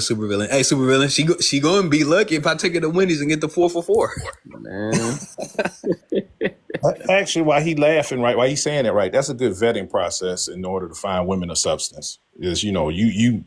supervillain. Hey, supervillain, she going to be lucky if I take her to Wendy's and get the 4 for $4. Man. Actually, why he laughing, right? Why he saying it, right? That's a good vetting process in order to find women of substance. Is you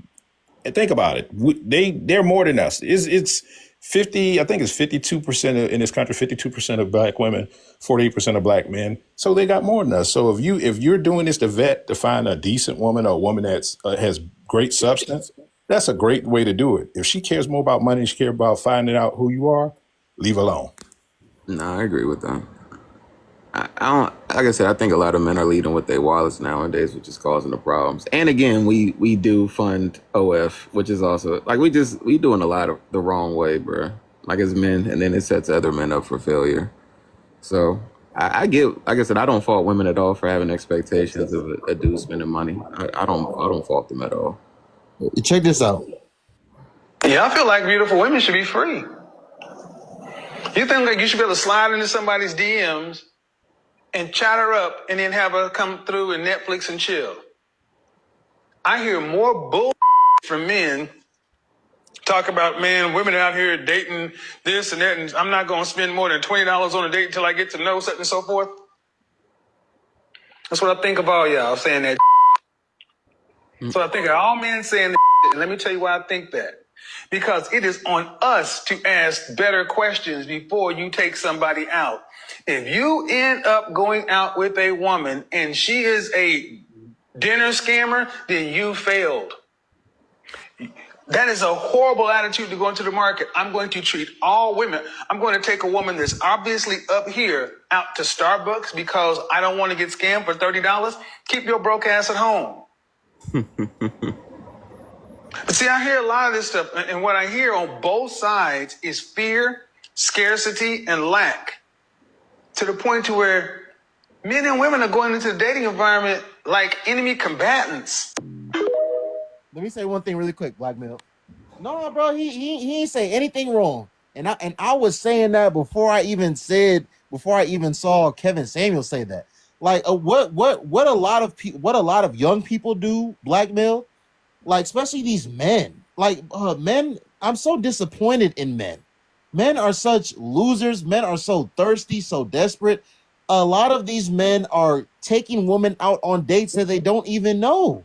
and think about it. They're more than us. It's 50. I think it's 52% in this country. 52% of black women, 48% of black men. So they got more than us. So if you're doing this to vet to find a decent woman or a woman that's has great substance, that's a great way to do it. If she cares more about money, she cares about finding out who you are, leave alone. No, I agree with them. I don't. Like I said, I think a lot of men are leading with their wallets nowadays, which is causing the problems. And again, we do fund OF, which is also like we doing a lot of the wrong way, bro. Like as men, and then it sets other men up for failure. So I get, like I said, I don't fault women at all for having expectations of a dude spending money. I don't fault them at all. Check this out. Yeah, I feel like beautiful women should be free. You think like you should be able to slide into somebody's DMs and chat her up and then have her come through and Netflix and chill? I hear more bull from men talk about, man, women out here dating this and that, and I'm not going to spend more than $20 on a date until I get to know such and so forth. That's what I think of all y'all saying that. So I think of all men saying that, and let me tell you why I think that. Because it is on us to ask better questions before you take somebody out. If you end up going out with a woman and she is a dinner scammer, then you failed. That is a horrible attitude to go into the market. I'm going to treat all women. I'm going to take a woman that's obviously up here out to Starbucks because I don't want to get scammed for $30. Keep your broke ass at home. But see, I hear a lot of this stuff, and what I hear on both sides is fear, scarcity, and lack, to the point to where men and women are going into the dating environment like enemy combatants. Let me say one thing really quick, Black Milk. No, bro, he ain't say anything wrong. And I was saying that before I even saw Kevin Samuel say that. Like what a lot of young people do, Black Milk, like especially these men. Like men, I'm so disappointed in men. Men are such losers. Men are so thirsty, so desperate. A lot of these men are taking women out on dates that they don't even know.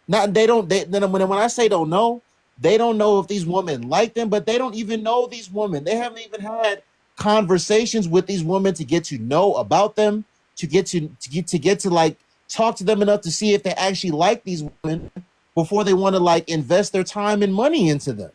When I say don't know, they don't know if these women like them, but they don't even know these women. They haven't even had conversations with these women to get to know about them, to get to like talk to them enough to see if they actually like these women before they want to like invest their time and money into them.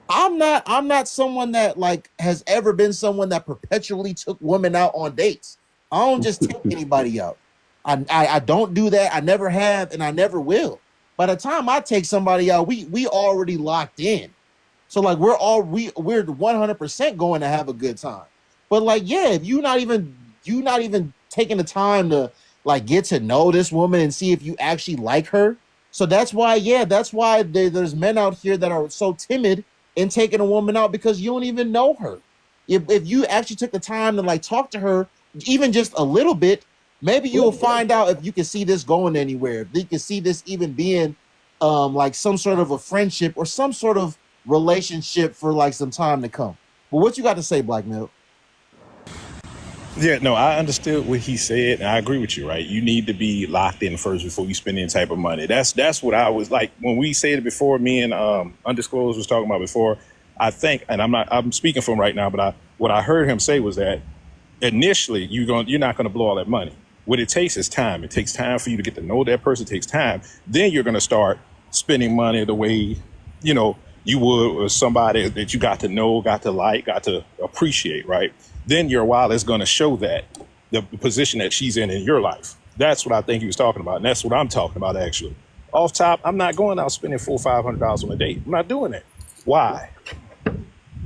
I'm not someone that like has ever been someone that perpetually took women out on dates. I don't just take anybody out. I don't do that. I never have, and I never will. By the time I take somebody out, we already locked in. So like we're 100% going to have a good time. But like, yeah, if you're not even taking the time to like get to know this woman and see if you actually like her. So that's why there's men out here that are so timid in taking a woman out because you don't even know her. If you actually took the time to like talk to her, even just a little bit, maybe you'll find out if you can see this going anywhere. If you can see this even being like some sort of a friendship or some sort of relationship for like some time to come. But what you got to say, Black Milk? Yeah, no, I understood what he said, and I agree with you, right? You need to be locked in first before you spend any type of money. That's what I was like when we said it before. Me and Undisclosed was talking about before. I think, and I'm speaking from right now, but what I heard him say was that initially you're not going to blow all that money. What it takes is time. It takes time for you to get to know that person. It takes time. Then you're going to start spending money the way you would with somebody that you got to know, got to like, got to appreciate, right? Then your wallet is going to show that the position that she's in your life. That's what I think he was talking about, and that's what I'm talking about actually. Off top, I'm not going out spending $400-$500 on a date. I'm not doing that. Why?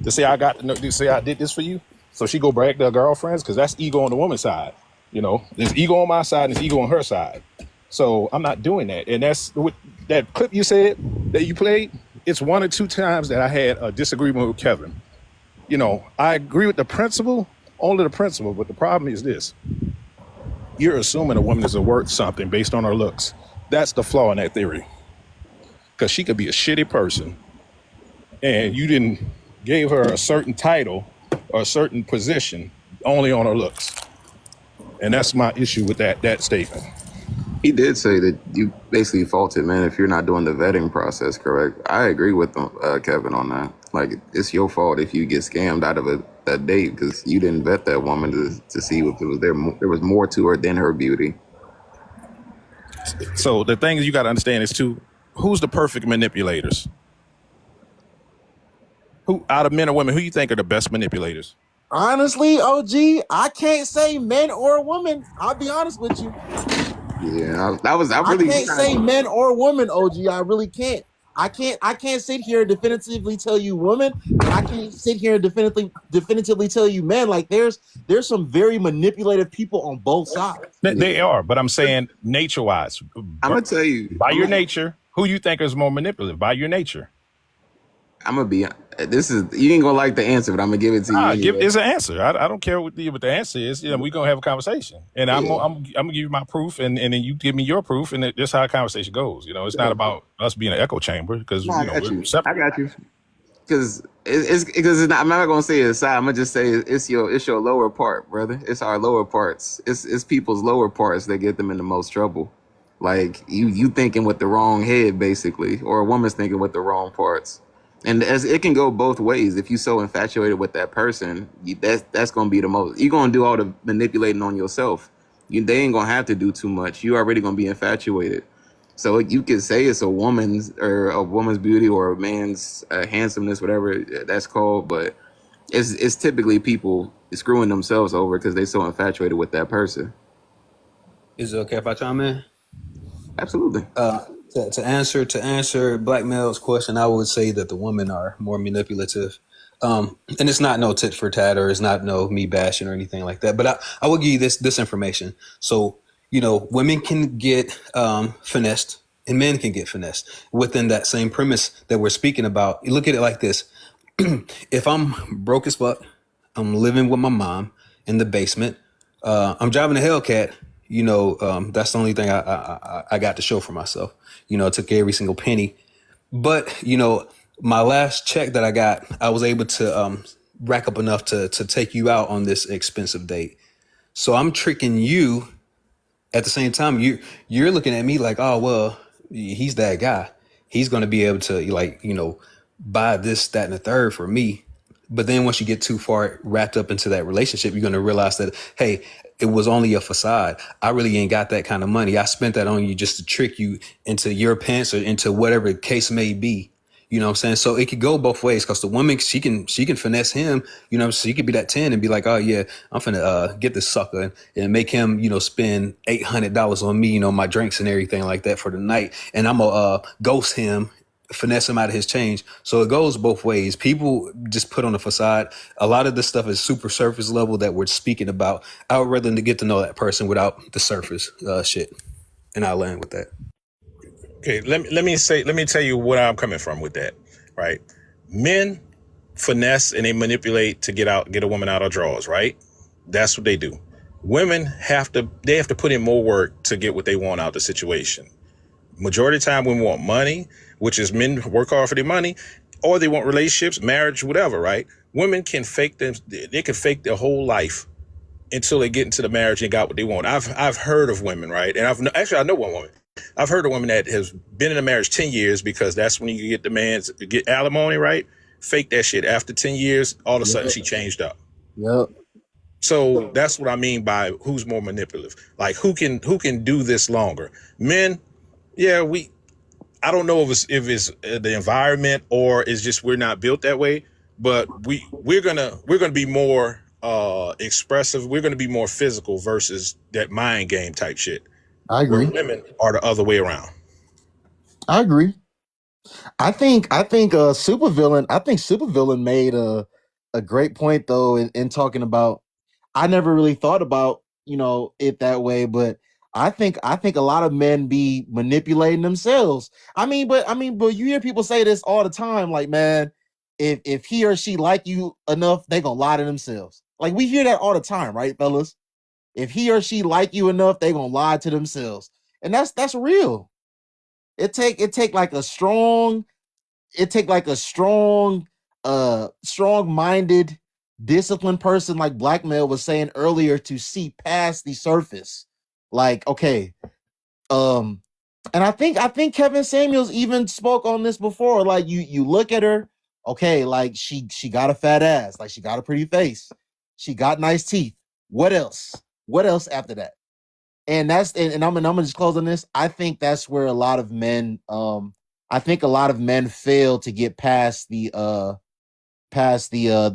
To say to say I did this for you, so she go brag to her girlfriends, because that's ego on the woman's side. There's ego on my side and there's ego on her side. So I'm not doing that. And that's what that clip you said that you played. It's one or two times that I had a disagreement with Kevin. I agree with the principle, only the principle, but the problem is this. You're assuming a woman is worth something based on her looks. That's the flaw in that theory. Because she could be a shitty person, and you didn't gave her a certain title or a certain position only on her looks. And that's my issue with that statement. He did say that you basically faulted men if you're not doing the vetting process correct. I agree with Kevin on that. Like, it's your fault if you get scammed out of a date because you didn't vet that woman to see if there was more to her than her beauty. So the things you got to understand is too, who's the perfect manipulators? Who out of men or women, who you think are the best manipulators? Honestly, OG, I can't say men or women. I'll be honest with you. Yeah, I can't say men or women, OG. I really can't. I can't sit here and definitively tell you women, and I can't sit here and definitively tell you men. Like there's some very manipulative people on both sides. They are, but I'm saying nature-wise. I'm gonna tell you by your nature, who you think is more manipulative? By your nature. I'm gonna be. This is you ain't gonna like the answer, but I'm gonna give it to you. Anyway. It's an answer. I don't care what the answer is. You know, we're gonna have a conversation, and I'm gonna give you my proof, and then you give me your proof, and that's how a conversation goes. You know, it's not about us being an echo chamber because we're separate. I got you. Because it's not. I'm not gonna say it's side. I'm gonna just say it's your lower part, brother. It's our lower parts. It's people's lower parts that get them in the most trouble. Like you thinking with the wrong head, basically, or a woman's thinking with the wrong parts. And as it can go both ways. If you're so infatuated with that person, that's gonna be the most. You're gonna do all the manipulating on yourself. They ain't gonna have to do too much. You already gonna be infatuated. So you could say it's a woman's beauty or a man's handsomeness, whatever that's called. But it's typically people screwing themselves over because they're so infatuated with that person. Is it okay if I chime in? Absolutely. To answer Black Male's question, I would say that the women are more manipulative. And it's not no tit for tat or it's not no me bashing or anything like that. But I will give you this information. So, women can get finessed and men can get finessed within that same premise that we're speaking about. You look at it like this. If I'm broke as fuck, I'm living with my mom in the basement, I'm driving a Hellcat, that's the only thing I got to show for myself. I took every single penny. But, my last check that I got, I was able to rack up enough to take you out on this expensive date. So I'm tricking you. At the same time, you're looking at me like, oh, well, he's that guy. He's going to be able to buy this, that, and the third for me. But then once you get too far wrapped up into that relationship, you're going to realize that, hey, it was only a facade. I really ain't got that kind of money. I spent that on you just to trick you into your pants or into whatever the case may be. You know what I'm saying? So it could go both ways because the woman, she can finesse him, so she could be that 10 and be like, oh yeah, I'm finna get this sucker and make him, spend $800 on me, my drinks and everything like that for the night. And I'm gonna ghost him, finesse him out of his change. So it goes both ways. People just put on a facade. A lot of this stuff is super surface level that we're speaking about. I would rather get to know that person without the surface shit. And I'll land with that. Okay, let me tell you where I'm coming from with that, right? Men finesse and they manipulate to get a woman out of drawers, right? That's what they do. Women have to put in more work to get what they want out of the situation. Majority of the time, women want money, which is men work hard for their money, or they want relationships, marriage, whatever, right? Women can fake them. They can fake their whole life until they get into the marriage and got what they want. I've heard of women, right? And I know one woman. I've heard of a woman that has been in a marriage 10 years because that's when you can get the man's get alimony, right? Fake that shit. After 10 years, all of a sudden she changed up. Yep. So that's what I mean by who's more manipulative. Like who can do this longer? Men, yeah, I don't know if it's the environment or it's just we're not built that way, but we're gonna be more expressive. We're gonna be more physical versus that mind game type shit. I agree. Where women are the other way around. I agree. I think Supervillain made a great point though in talking about. I never really thought about it that way, but I think a lot of men be manipulating themselves. But you hear people say this all the time, like, man, if he or she like you enough, they gonna lie to themselves. Like we hear that all the time, right, fellas? If he or she like you enough, they gonna lie to themselves, and that's real. It take like a strong it take like a strong-minded, disciplined person like Blackmail was saying earlier to see past the surface. Like, okay, um, and I think Kevin Samuels even spoke on this before. Like you look at her, okay, like she got a fat ass, like she got a pretty face, she got nice teeth. What else? What else after that? And I'm gonna just close on this. I think that's where a lot of men I think a lot of men fail to get past the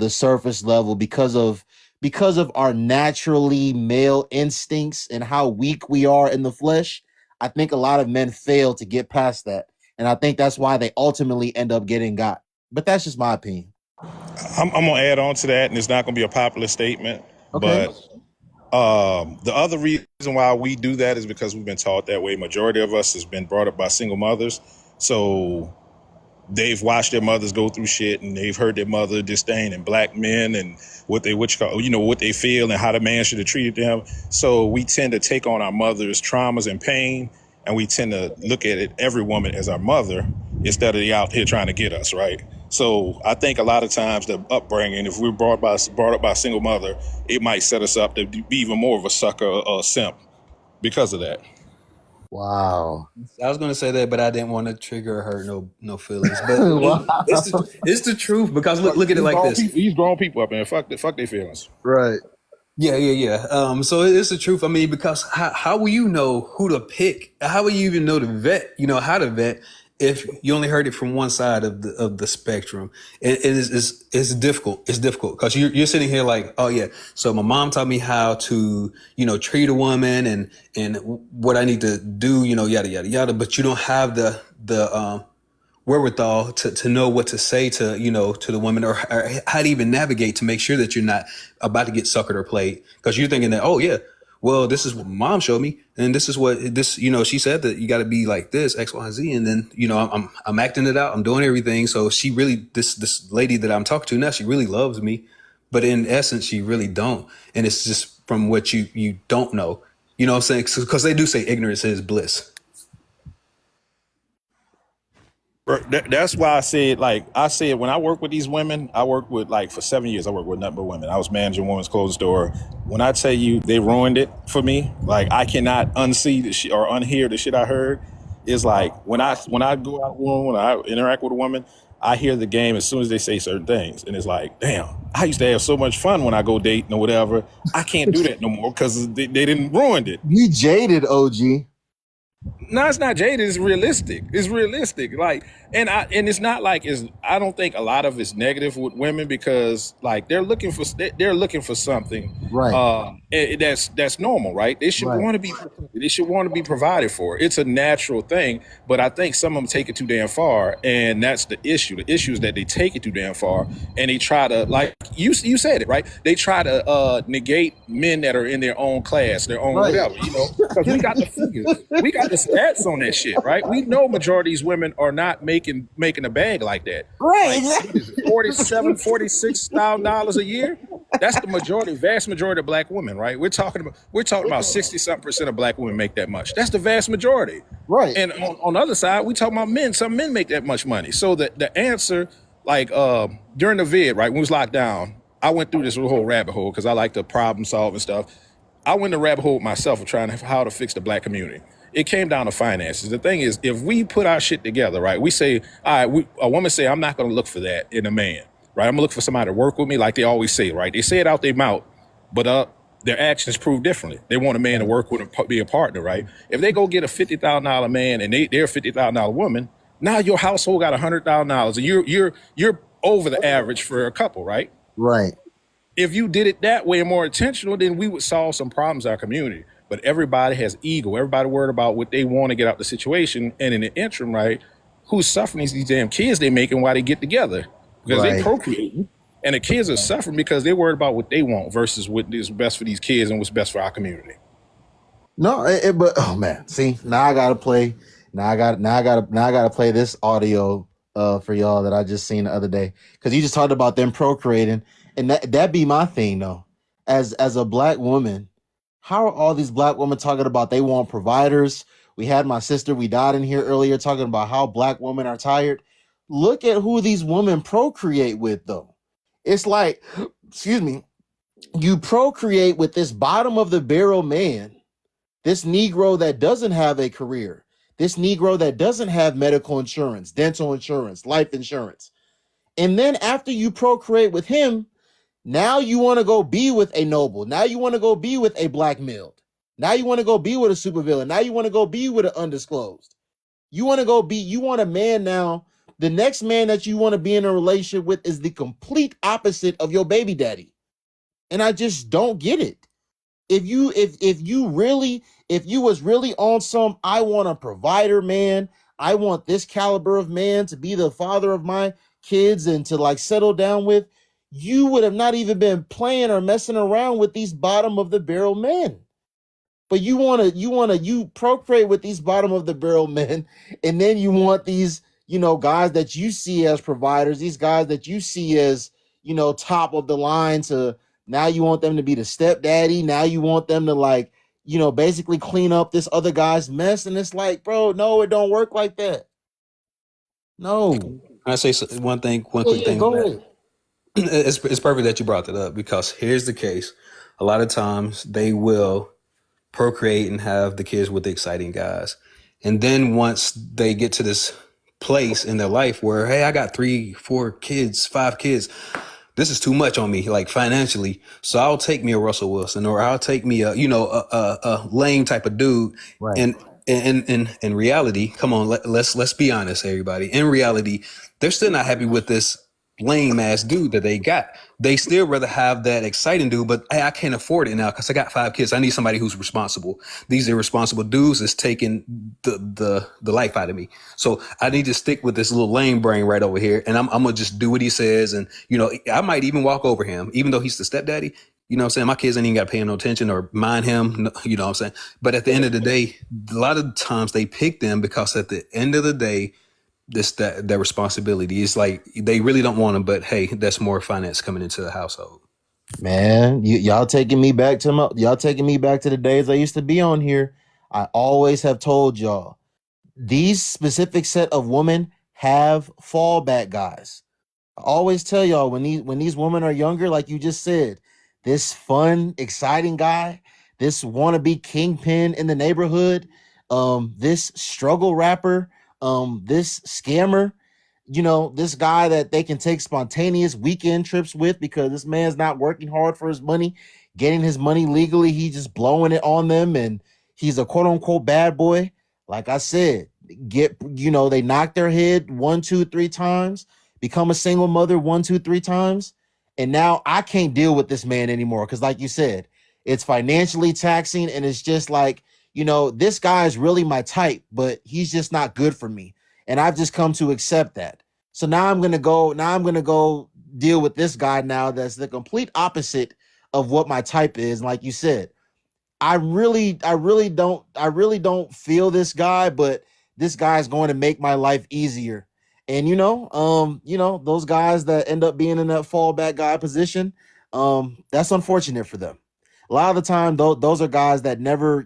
surface level because of our naturally male instincts and how weak we are in the flesh. I think a lot of men fail to get past that, and I think that's why they ultimately end up getting got. But that's just my opinion. I'm gonna add on to that, and it's not gonna be a popular statement, Okay. but the other reason why we do that is because we've been taught that way. Majority of us has been brought up by single mothers, so they've watched their mothers go through shit, and they've heard their mother disdain and black men and what they feel and how the man should have treated them. So we tend to take on our mother's traumas and pain, and we tend to look at every woman as our mother instead of they out here trying to get us, right? So I think a lot of times the upbringing, if we're brought up by a single mother, it might set us up to be even more of a sucker or a simp because of that. Wow. I was gonna say that, but I didn't want to trigger or hurt no feelings. But Wow. it's the truth because look at it like this. These grown people up there, fuck their feelings. Right. Yeah. So it's the truth. I mean, because how will you know who to pick? How will you even know to vet? You know how to vet if you only heard it from one side of the spectrum. It's difficult. It's difficult because you're sitting here like, oh yeah. So my mom taught me how to treat a woman and what I need to do. Yada yada yada. But you don't have the wherewithal to know what to say to the woman, or how to even navigate to make sure that you're not about to get suckered or played, because you're thinking that, oh yeah, well, this is what mom showed me, and this is what she said that you got to be like this X Y Z, and then I'm acting it out, I'm doing everything. So she really, this lady that I'm talking to now, she really loves me, but in essence she really don't, and it's just from what you don't know. You know what I'm saying? Because they do say ignorance is bliss. That's why I said when I work with these women, I worked with for 7 years. I worked with nothing but women. I was managing women's clothing store. When I tell you they ruined it for me, I cannot unsee the shit or unhear the shit I heard. Is like when I go out when I interact with a woman, I hear the game as soon as they say certain things, and it's like, damn, I used to have so much fun when I go dating or whatever. I can't do that no more because they didn't ruined it. You jaded, OG. No, it's not jaded. It's realistic. It's realistic. And it's not I don't think a lot of it's negative with women because they're looking for something Right. that's normal, right? They should Right. want to be protected. They should want to be provided for. It's a natural thing, but I think some of them take it too damn far, and that's the issue. The issue is that they take it too damn far, and they try to you said it right. They try to negate men that are in their own class, their own Right. whatever, because we got the figures, we got the stats on that shit, right? We know majority of these women are not making a bag like that. Right. Like, Exactly. $46,000 a year. That's the vast majority of black women, right? We're talking about 60-something% of black women make that much. That's the vast majority. Right. And on the other side, we talking about men. Some men make that much money. So the answer, during the vid, right, when we was locked down, I went through this whole rabbit hole because I like to problem solve and stuff. I went to rabbit hole myself of trying how to fix the black community. It came down to finances. The thing is, if we put our shit together, right, we say, all right, a woman say, I'm not going to look for that in a man, right? I'm going to look for somebody to work with me like they always say, right? They say it out their mouth, but their actions prove differently. They want a man to work with and be a partner, right? If they go get a $50,000 man and they're a $50,000 woman, now your household got $100,000 and you're over the average for a couple, right? Right. If you did it that way and more intentional, then we would solve some problems in our community. But everybody has ego. Everybody worried about what they want to get out the situation. And in the interim, right, who's suffering is these damn kids they making while they get together. Because they Right. procreating. And the kids are suffering because they're worried about what they want versus what is best for these kids and what's best for our community. No, but oh man, see, now I gotta play. Now I gotta play this audio for y'all that I just seen the other day. Because you just talked about them procreating, and that be my thing though. As a black woman, how are all these black women talking about they want providers? We had my sister, we died in here earlier talking about how black women are tired. look at who these women procreate with, though. It's like, excuse me, you procreate with this bottom of the barrel man, this Negro that doesn't have a career, this Negro that doesn't have medical insurance, dental insurance, life insurance. And then after you procreate with him, now you want to go be with a noble. Now you want to go be with a blackmailed. Now you want to go be with a supervillain. Now you want to go be with an undisclosed. You want to go be, you want a man now. The next man that you want to be in a relationship with is the complete opposite of your baby daddy. And I just don't get it. If you was really on some, I want a provider, man, I want this caliber of man to be the father of my kids and to like settle down with, you would have not even been playing or messing around with these bottom of the barrel men. But you procreate with these bottom of the barrel men, and then you want these, guys that you see as providers, these guys that you see as, top of the line, to now you want them to be the stepdaddy. Now you want them to like, basically clean up this other guy's mess. And it's like, bro, no, it don't work like that. No. Can I say one thing, one quick Yeah, thing on go that? ahead. It's perfect that you brought that up, because here's the case. A lot of times they will procreate and have the kids with the exciting guys. And then once they get to this place in their life where, hey, I got 3, 4 kids, 5 kids, this is too much on me, like financially. So I'll take me a Russell Wilson, or I'll take me a lame type of dude. Right. And in reality, come on, let's be honest, everybody. In reality, they're still not happy with this lame ass dude that they got. They still rather have that exciting dude, but hey, I can't afford it now because I got 5 kids. I need somebody who's responsible. These irresponsible dudes is taking the life out of me. So I need to stick with this little lame brain right over here, and I'm gonna just do what he says. And I might even walk over him, even though he's the stepdaddy. You know what I'm saying? My kids ain't even got to pay no attention or mind him. You know what I'm saying? But at the end of the day, a lot of times they pick them because at the end of the day, that responsibility is like they really don't want them, but hey, that's more finance coming into the household. Man, y'all taking me back to the days I used to be on here. I always have told y'all, these specific set of women have fallback guys. I always tell y'all, when these women are younger, like you just said, this fun, exciting guy, this wannabe kingpin in the neighborhood, this struggle rapper, this scammer, this guy that they can take spontaneous weekend trips with because this man's not working hard for his money, getting his money legally. He's just blowing it on them, and he's a quote unquote bad boy. Like I said, they knock their head 1, 2, 3 times, become a single mother 1, 2, 3 times, and now I can't deal with this man anymore because, like you said, it's financially taxing, and it's just like, this guy is really my type, but he's just not good for me, and I've just come to accept that. So now I'm gonna go. Now I'm gonna go deal with this guy now that's the complete opposite of what my type is. Like you said, I really don't feel this guy, but this guy is going to make my life easier. And those guys that end up being in that fallback guy position, that's unfortunate for them. A lot of the time, those are guys that never,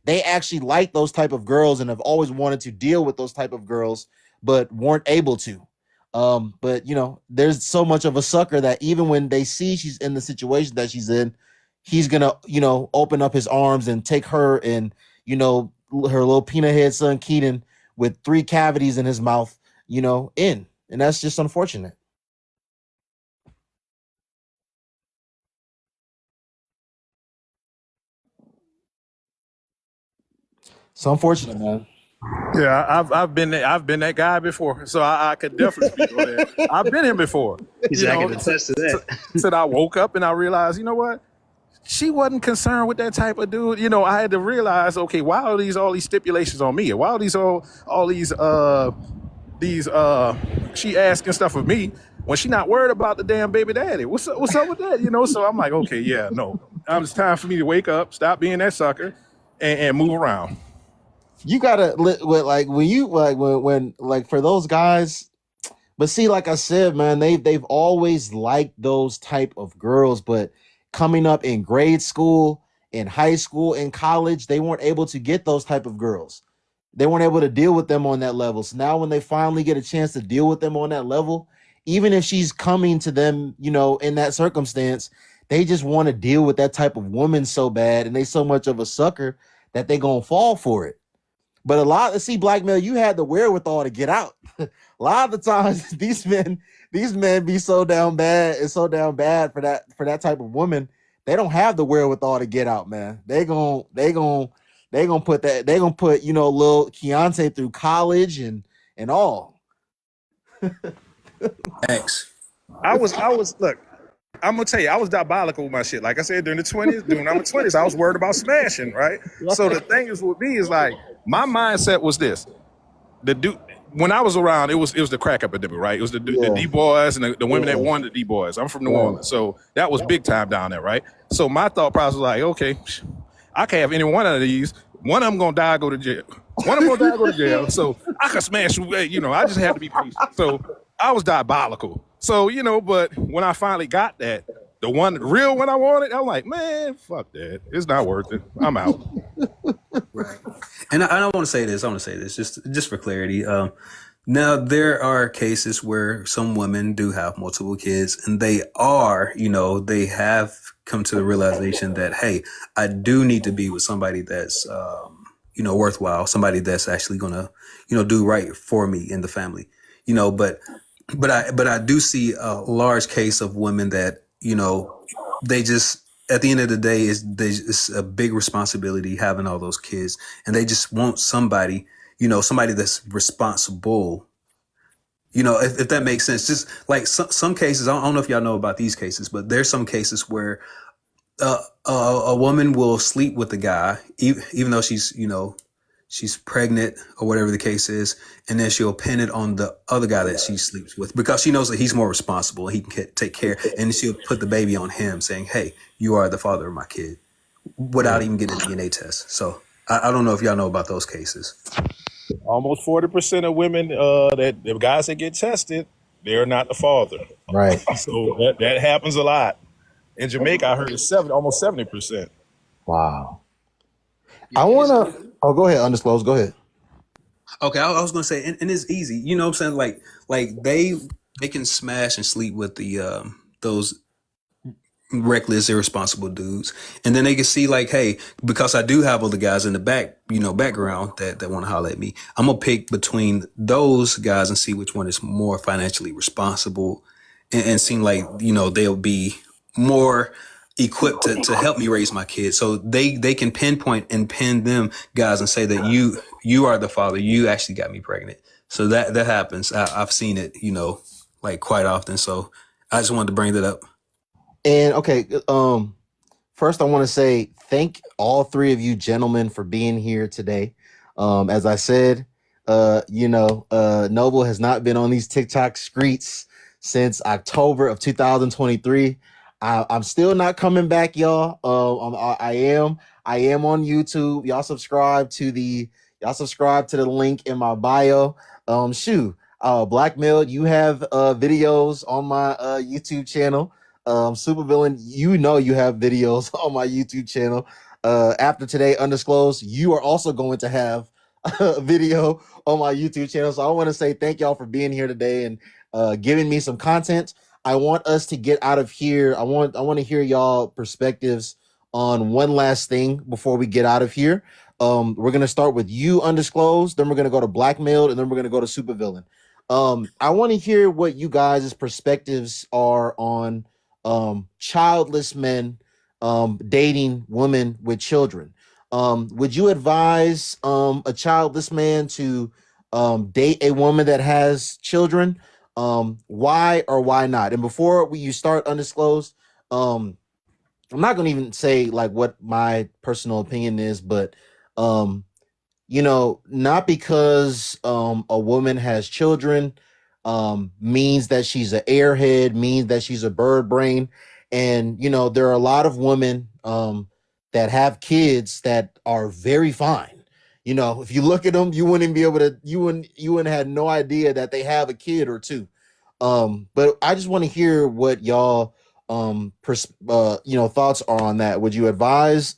they actually like those type of girls and have always wanted to deal with those type of girls, but weren't able to. But there's so much of a sucker that even when they see she's in the situation that she's in, he's gonna, open up his arms and take her and, her little peanut head son Keaton with 3 cavities in his mouth, in. And that's just unfortunate. It's unfortunate, man. Yeah, I've been that guy before, so I could definitely speak on that. I've been him before. He said I can attest to that. Said I woke up and I realized, you know what? She wasn't concerned with that type of dude. I had to realize, okay, why are all these stipulations on me? Why are all these she asking stuff of me when she not worried about the damn baby daddy? What's up with that? So I'm like, okay, yeah, no. It's time for me to wake up, stop being that sucker, and move around. You gotta like when you when like for those guys. But see, like I said, man, they've always liked those type of girls, but coming up in grade school, in high school, in college, they weren't able to get those type of girls. They weren't able to deal with them on that level. So now when they finally get a chance to deal with them on that level, even if she's coming to them, in that circumstance, they just want to deal with that type of woman so bad, and they so much of a sucker that they gonna fall for it. But Black male, you had the wherewithal to get out. A lot of the times, these men be so down bad and so down bad for that type of woman. They don't have the wherewithal to get out, man. They gonna put little Keontae through college and all. X. I was look. I'm gonna tell you, I was diabolical with my shit. Like I said, during my 20s, I was worried about smashing, right? So the thing is with me is like my mindset was this: the dude when I was around, it was the crack epidemic, right? It was the D boys and the women that wanted the D boys. I'm from New Orleans, so that was big time down there, right? So my thought process was like, okay, I can have any one of these. One of them gonna die, go to jail. One of them gonna die, go to jail. So I can smash. I just had to be patient. So I was diabolical. So but when I finally got that, the real one I wanted, I'm like, man, fuck that. It's not worth it. I'm out. Right. And I don't want to say this. I want to say this just for clarity. Now there are cases where some women do have multiple kids, and they have come to the realization that, hey, I do need to be with somebody that's worthwhile, somebody that's actually gonna do right for me in the family. But I do see a large case of women that they just, at the end of the day, it's a big responsibility having all those kids, and they just want somebody that's responsible. If that makes sense. Just like some cases, I don't know if y'all know about these cases, but there's some cases where a woman will sleep with the guy, even though she's pregnant or whatever the case is, and then she'll pin it on the other guy that she sleeps with because she knows that he's more responsible. He can take care, and she'll put the baby on him, saying, "Hey, you are the father of my kid," without even getting a DNA test. So I don't know if y'all know about those cases. Almost 40% of women that the guys that get tested, they're not the father. Right. So that happens a lot. In Jamaica, I heard it's almost 70%. Wow. I wanna. Oh, go ahead. Undisclosed. Go ahead. Okay, I was gonna say, and it's easy. You know what I'm saying? Like they can smash and sleep with the those reckless, irresponsible dudes, and then they can see like, hey, because I do have other guys in the background that want to holler at me, I'm gonna pick between those guys and see which one is more financially responsible, and seem like they'll be more equipped to help me raise my kids. So they can pinpoint and pin them guys and say that you are the father. You actually got me pregnant. So that happens. I've seen it, like quite often. So I just wanted to bring that up. And okay, first I want to say thank all three of you gentlemen for being here today. As I said, Noble has not been on these TikTok streets since October of 2023. I'm still not coming back, y'all. I am on YouTube. Y'all subscribe to the link in my bio. Blackmailed. You have videos on my YouTube channel. Supervillain, you have videos on my YouTube channel. After today, undisclosed, you are also going to have a video on my YouTube channel. So I want to say thank y'all for being here today and giving me some content. I want us to get out of here. I want to hear y'all perspectives on one last thing before we get out of here. We're gonna start with you, undisclosed. Then we're gonna go to Blackmailed, and then we're gonna go to Supervillain. I want to hear what you guys' perspectives are on childless men dating women with children. Would you advise a childless man to date a woman that has children? Why or why not? And before you start, undisclosed, I'm not going to even say like what my personal opinion is, but not because a woman has children means that she's an airhead, means that she's a bird brain. And there are a lot of women that have kids that are very fine. If you look at them, you wouldn't be able to, you wouldn't have no idea that they have a kid or two. But I just want to hear what y'all thoughts are on that. Would you advise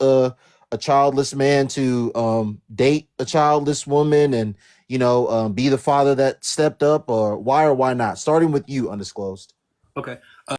a childless man to date a childless woman and be the father that stepped up, or why not? Starting with you, undisclosed. Okay.